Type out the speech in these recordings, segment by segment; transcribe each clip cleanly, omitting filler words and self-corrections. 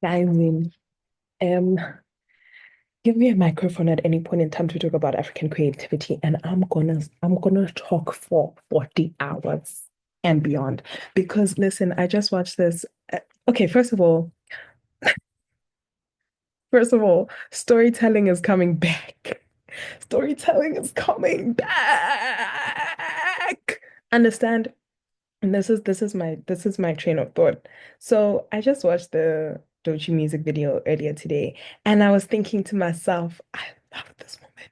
I mean, um, give me a microphone at any point in time to talk about African creativity, and I'm gonna talk for 40 hours and beyond. Because listen, I just watched this. Okay, first of all, storytelling is coming back. Storytelling is coming back. Understand? And this is my train of thought. So I just watched the Doechii music video earlier today, and I was thinking to myself, I love this woman.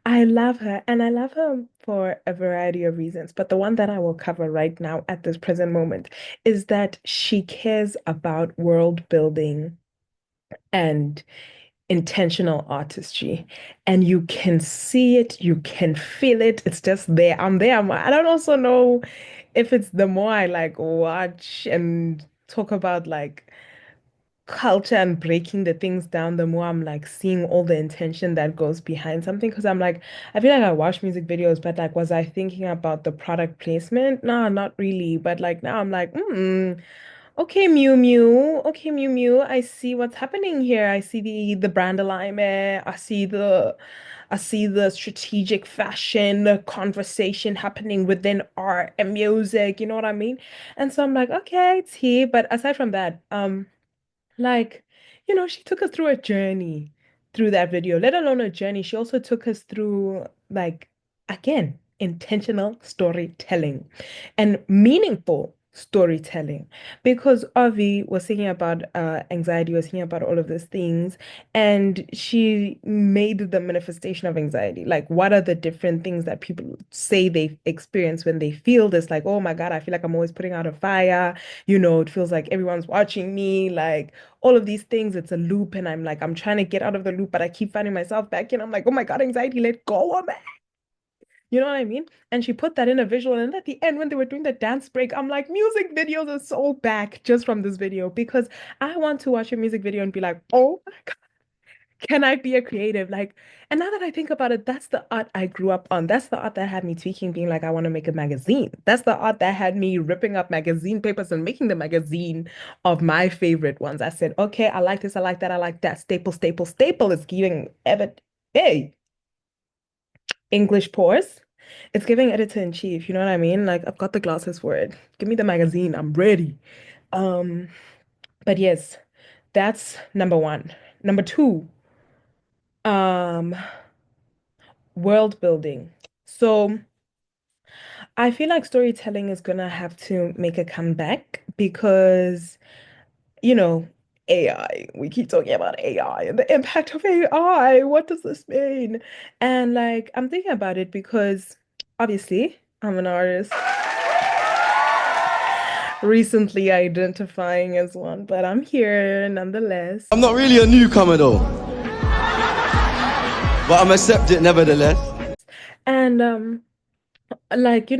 I love her, and I love her for a variety of reasons. But the one that I will cover right now at this present moment is that she cares about world building and intentional artistry. And you can see it, you can feel it. It's just there. I'm there. I don't also know if it's the more I like watch and talk about like culture and breaking the things down, the more I'm like seeing all the intention that goes behind something. Because I'm like, I feel like I watch music videos, but like, was I thinking about the product placement? No, not really. But like now I'm like, okay, Mew Mew. Okay, Mew Mew. I see what's happening here. I see the brand alignment. I see the strategic fashion conversation happening within art and music. You know what I mean? And so I'm like, okay, it's here. But aside from that, like, she took us through a journey through that video, let alone a journey. She also took us through, like, again, intentional storytelling and meaningful storytelling. Because Avi was thinking about anxiety, was thinking about all of these things, and she made the manifestation of anxiety. Like, what are the different things that people say they experience when they feel this? Like, oh my God, I feel like I'm always putting out a fire. It feels like everyone's watching me. Like, all of these things, it's a loop, and I'm like, I'm trying to get out of the loop, but I keep finding myself back in. I'm like, oh my God, anxiety, let go of it. You know what I mean? And she put that in a visual. And at the end, when they were doing the dance break, I'm like, music videos are so back just from this video because I want to watch a music video and be like, oh my God, can I be a creative? Like, and now that I think about it, that's the art I grew up on. That's the art that had me tweaking, being like, I want to make a magazine. That's the art that had me ripping up magazine papers and making the magazine of my favorite ones. I said, okay, I like this, I like that, I like that. Staple, staple, staple is giving hey, English pause. It's giving editor-in-chief, you know what I mean? Like, I've got the glasses for it. Give me the magazine, I'm ready. Um, but yes, that's number one. Number two, um, world building. So I feel like storytelling is gonna have to make a comeback because, you know, AI. We keep talking about AI and the impact of AI. What does this mean? And like, I'm thinking about it because obviously I'm an artist, recently identifying as one, but I'm here nonetheless. I'm not really a newcomer though, but I'm accept it nevertheless. And like,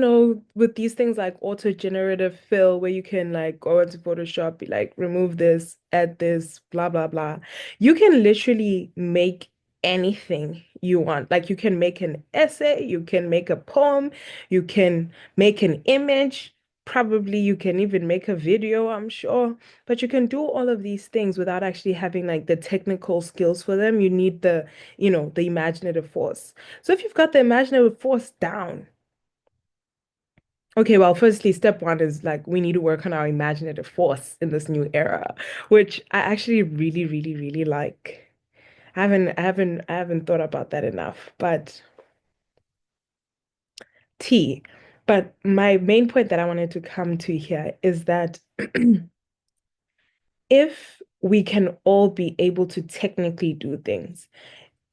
with these things like auto-generative fill where you can like go into Photoshop, be like, remove this, add this, blah, blah, blah. You can literally make anything you want. Like you can make an essay, you can make a poem, you can make an image. Probably you can even make a video, I'm sure. But you can do all of these things without actually having like the technical skills for them. You need the imaginative force. So if you've got the imaginative force down, okay, well, firstly, step one is like we need to work on our imaginative force in this new era, which I actually really, really, really like. I haven't thought about that enough, but T. But my main point that I wanted to come to here is that if we can all be able to technically do things,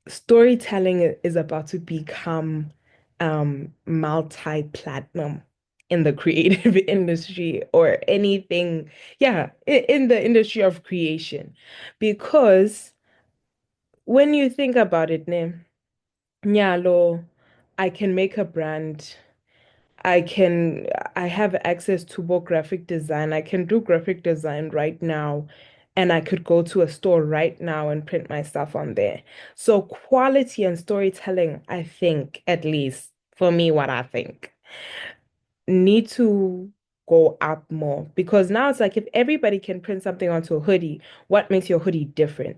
storytelling is about to become multi-platinum in the creative industry or anything, yeah, in the industry of creation. Because when you think about it, ne, nyalo, I can make a brand. I can, I have access to both graphic design. I can do graphic design right now, and I could go to a store right now and print my stuff on there. So quality and storytelling, I think, at least for me, what I think, need to go up more because now it's like if everybody can print something onto a hoodie, what makes your hoodie different?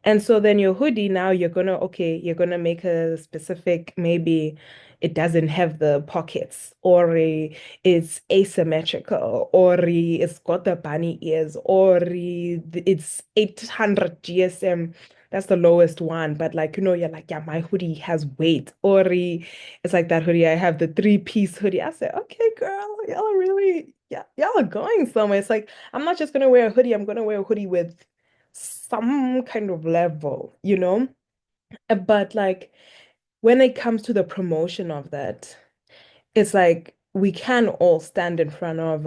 And so then your hoodie now you're gonna make a specific, maybe it doesn't have the pockets, or it's asymmetrical, or it's got the bunny ears, or it's 800 GSM. That's the lowest one. But like, you're like, yeah, my hoodie has weight. Or it's like that hoodie. I have the three-piece hoodie. I said, okay, girl, y'all are really, yeah, y'all are going somewhere. It's like, I'm not just gonna wear a hoodie, I'm gonna wear a hoodie with some kind of level, you know? But like when it comes to the promotion of that, it's like we can all stand in front of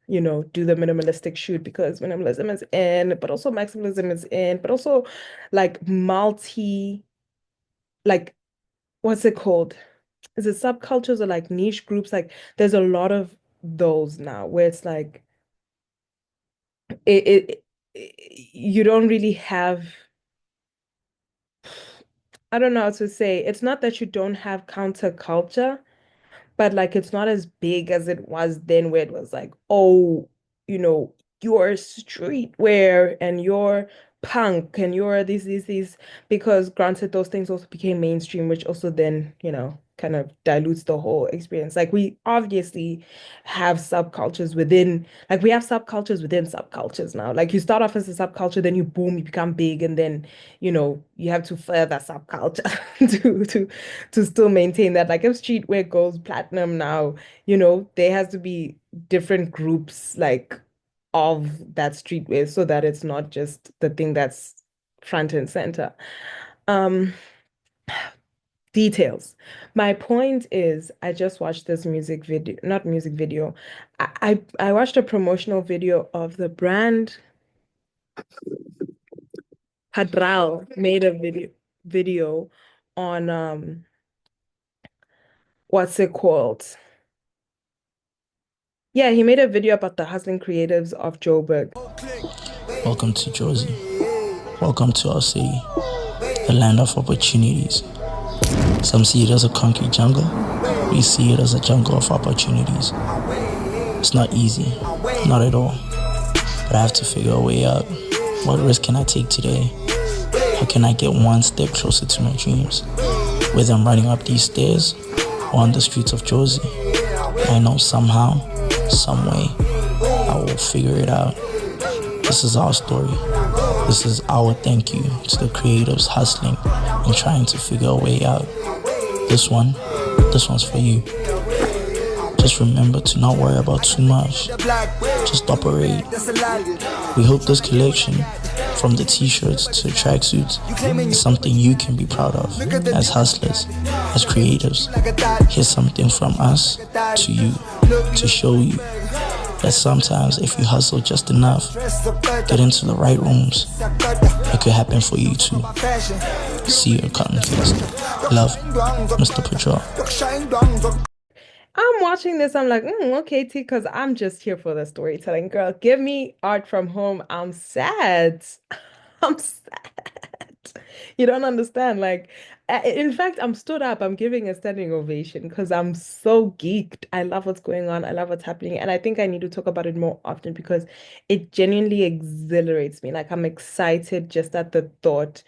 do the minimalistic shoot because minimalism is in, but also maximalism is in, but also like like what's it called? Is it subcultures or like niche groups? Like there's a lot of those now where it's like you don't really have. I don't know how to say. It's not that you don't have counterculture, but like it's not as big as it was then, where it was like, oh, you know, you're streetwear and you're punk and you're these, because granted, those things also became mainstream, which also then, kind of dilutes the whole experience. Like we obviously have subcultures within, like we have subcultures within subcultures now. Like you start off as a subculture, then you boom, you become big, and then, you have to further subculture to still maintain that. Like if streetwear goes platinum now, there has to be different groups like of that streetwear so that it's not just the thing that's front and center. Um, Details. My point is, I just watched this music video, not music video. I watched a promotional video of the brand Hadral made a video on what's it called? Yeah, he made a video about the hustling creatives of Joburg. Welcome to Jersey. Welcome to our city, the land of opportunities. Some see it as a concrete jungle. We see it as a jungle of opportunities. It's not easy, not at all. But I have to figure a way out. What risk can I take today? How can I get one step closer to my dreams? Whether I'm running up these stairs or on the streets of Jersey, I know somehow, some way, I will figure it out. This is our story. This is our thank you to the creatives hustling and trying to figure a way out. This one's for you. Just remember to not worry about too much. Just operate. We hope this collection, from the t-shirts to the tracksuits, is something you can be proud of as hustlers, as creatives. Here's something from us to you, to show you that sometimes if you hustle just enough, get into the right rooms, it could happen for you too. See you at Cotton Fest. Love, Mr. Patrol. I'm watching this, I'm like, okay, T, because I'm just here for the storytelling. Girl, give me art from home. I'm sad. I'm sad. You don't understand. Like, in fact, I'm stood up. I'm giving a standing ovation because I'm so geeked. I love what's going on. I love what's happening. And I think I need to talk about it more often because it genuinely exhilarates me. Like, I'm excited just at the thought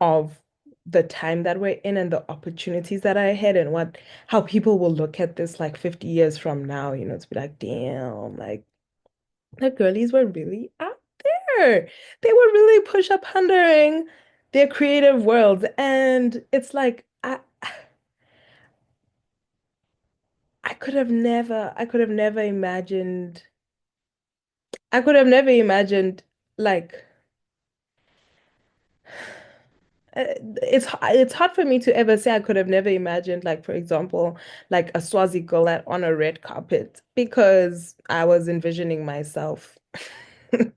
of the time that we're in and the opportunities that are ahead, and how people will look at this like 50 years from now, to be like, damn, like the girlies were really out there. They were really push up hundring their creative worlds. And it's like I could have never imagined, like it's hard for me to ever say I could have never imagined, like, for example, like a Swazi girl on a red carpet, because I was envisioning myself. Do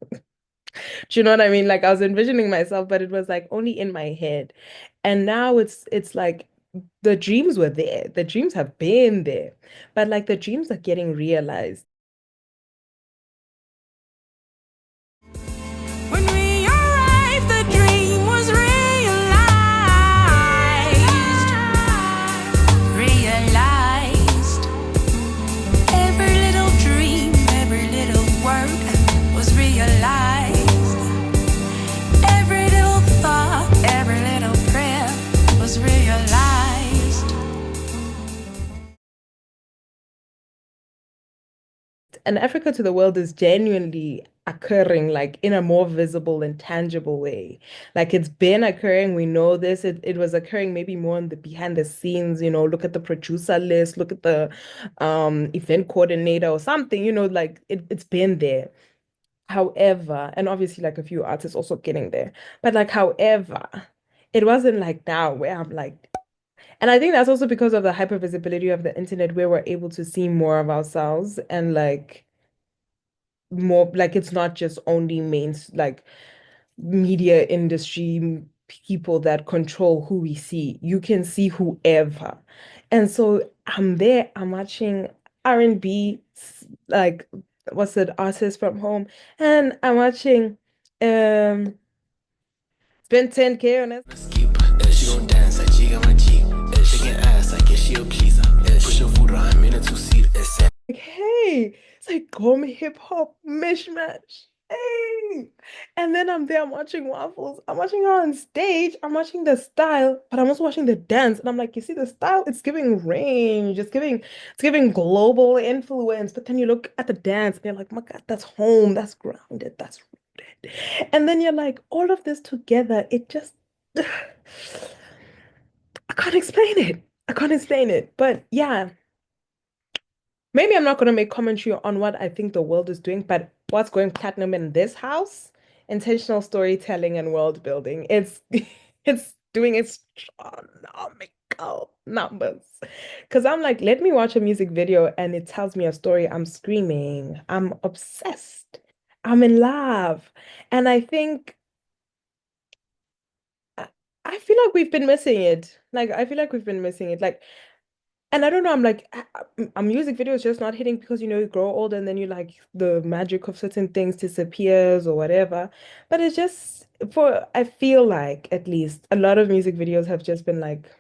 you know what I mean? Like I was envisioning myself, but it was like only in my head. And now it's like the dreams were there. The dreams have been there, but like the dreams are getting realized. When we arrived, the dream was realized. Every little dream, and Africa to the world is genuinely occurring like in a more visible and tangible way. Like it's been occurring, we know this. It was occurring maybe more in the behind the scenes, look at the producer list, look at the event coordinator or something, like it's been there. However, and obviously like a few artists also getting there, but like however, it wasn't like now where I'm like, and I think that's also because of the hyper visibility of the internet where we're able to see more of ourselves and like more like it's not just only like media industry people that control who we see. You can see whoever. And so I'm there, I'm watching R&B, like what's it, artists from home, and I'm watching spend 10K on it. Skip, she gon' dance like she got my cheek. Shaking ass like if she a pleaser. Push your foot around, I'm in a two-seat. Like, hey, it's like home hip hop mishmash. Hey. And then I'm there, I'm watching Waffles. I'm watching her on stage. I'm watching the style, but I'm also watching the dance. And I'm like, you see the style? It's giving range. It's giving global influence. But then you look at the dance and you're like, my God, that's home. That's grounded. That's rooted. And then you're like, all of this together, it just I can't explain it. I can't explain it. But yeah. Maybe I'm not going to make commentary on what I think the world is doing, but what's going platinum in this house? Intentional storytelling and world building. It's it's doing astronomical numbers. Because I'm like, let me watch a music video and it tells me a story. I'm screaming. I'm obsessed. I'm in love. And I think I I feel like we've been missing it. Like I feel like we've been missing it. Like and I don't know, I'm like, a music video is just not hitting because, you grow old and then you like the magic of certain things disappears or whatever. But it's just I feel like at least a lot of music videos have just been like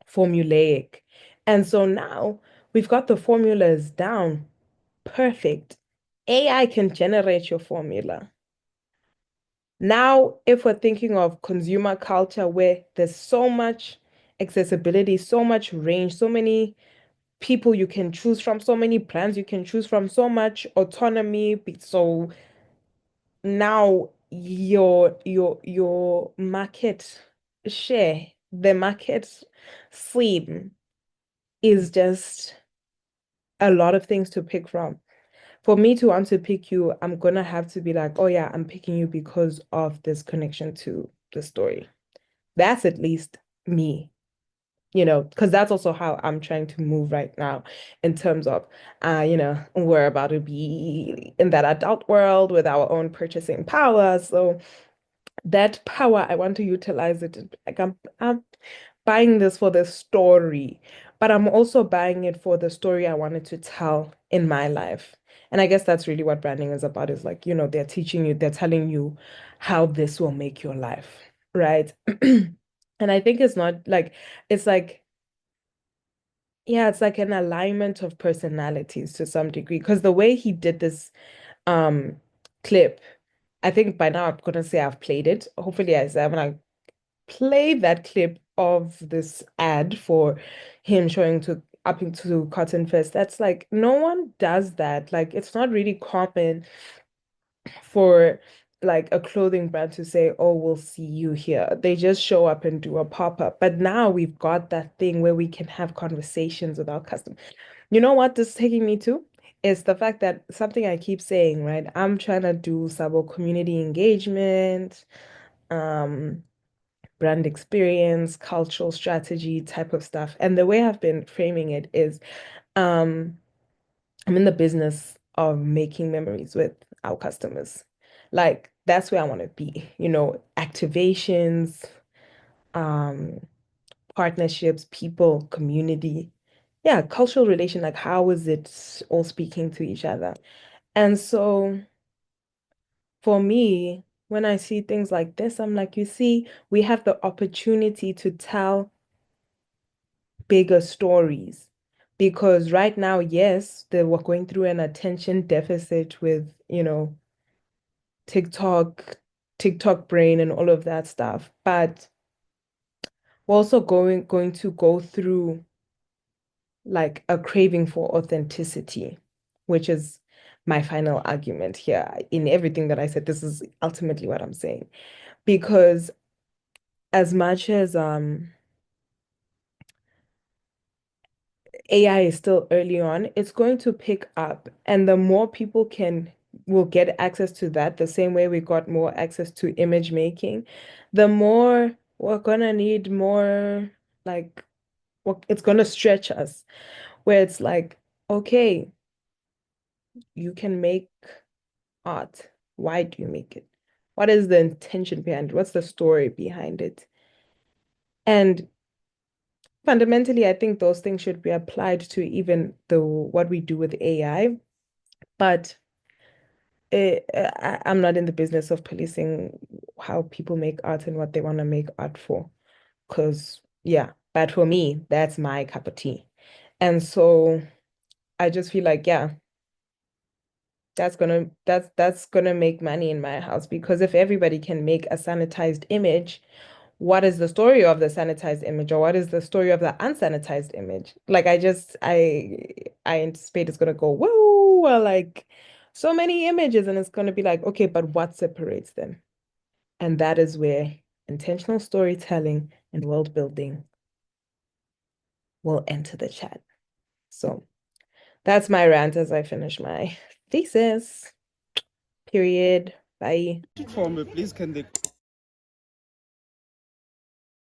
formulaic. And so now we've got the formulas down. Perfect. AI can generate your formula. Now, if we're thinking of consumer culture where there's so much accessibility, so much range, so many people you can choose from, so many brands you can choose from, so much autonomy. So now your market share, the market scene is just a lot of things to pick from. For me to want to pick you, I'm gonna have to be like, oh yeah, I'm picking you because of this connection to the story. That's at least me. Because that's also how I'm trying to move right now in terms of, we're about to be in that adult world with our own purchasing power. So that power, I want to utilize it. Like I'm buying this for the story, but I'm also buying it for the story I wanted to tell in my life. And I guess that's really what branding is about, is like, they're teaching you, they're telling you how this will make your life, right? And I think it's not like, it's like, yeah, it's like an alignment of personalities to some degree. Because the way he did this um clip, I think by now I'm gonna say I've played it. Hopefully I have, and I played that clip of this ad for him showing to up into Cotton Fest. That's like no one does that. Like it's not really common for like a clothing brand to say, "Oh, we'll see you here." They just show up and do a pop-up. But now we've got that thing where we can have conversations with our customers. You know what this is taking me to? Is the fact that something I keep saying, right? I'm trying to do some community engagement, um, brand experience, cultural strategy type of stuff. And the way I've been framing it is, um, I'm in the business of making memories with our customers. Like that's where I want to be, activations, um, partnerships, people, community. Yeah, cultural relation, like how is it all speaking to each other? And so for me, when I see things like this, I'm like, you see, we have the opportunity to tell bigger stories. Because right now, yes, we're going through an attention deficit with, TikTok, TikTok brain and all of that stuff. But we're also going to go through like a craving for authenticity, which is my final argument here. In everything that I said, this is ultimately what I'm saying. Because as much as AI is still early on, it's going to pick up. And the more people will get access to that, the same way we got more access to image making, the more we're gonna need more, like, it's gonna stretch us, where it's like, okay, you can make art. Why do you make it? What is the intention behind it? What's the story behind it? And fundamentally, I think those things should be applied to even the what we do with AI. But I'm not in the business of policing how people make art and what they want to make art for. Because, yeah, but for me, that's my cup of tea. And so I just feel like, yeah, that's gonna make money in my house because if everybody can make a sanitized image, what is the story of the sanitized image or what is the story of the unsanitized image? Like I anticipate it's gonna go, whoa, well, like so many images, and it's gonna be like, okay, but what separates them? And that is where intentional storytelling and world building will enter the chat. So that's my rant as I finish my thesis. Period. Bye. For me, please, can they